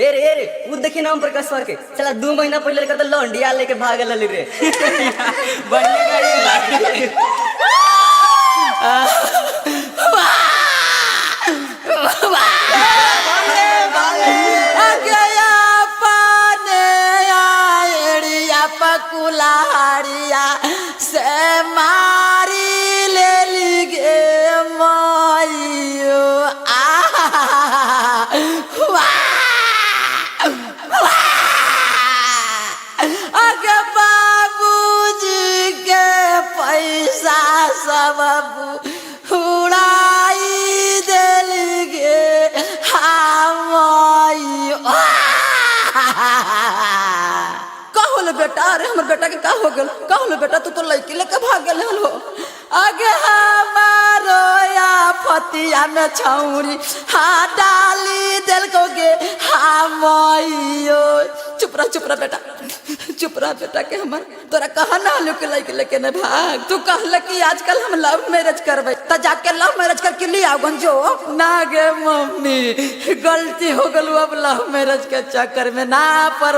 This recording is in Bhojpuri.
ए रे वो देखी नाम प्रकाश सर के चला 2 महीना पहले कर लौंडिया लेके भागल रे बढ़िया गाड़ी पकुलारिया से मारी ले लिगे मायो अगे बाबूजी के पैसा सब उड़ाई देलिगे बेटा। अरे हमर बेटा के का हो गेल? का होलो बेटा? तू तो लड़की लेके भाग गेल हो। आगे हमारो या फतिया में छौरी हाँ डाली दिल को गे हमयो। चुप रह बेटा, चुप रह बेटा के हमर तोरा कहा ना लो के लड़की लेके न भाग। तू कहल कि आजकल हम लव मैरिज करबे त जाके लव मैरिज करके ले आओ गंजो ना गे मम्मी गलती हो गेल अब लव मैरिज के चक्कर में ना पर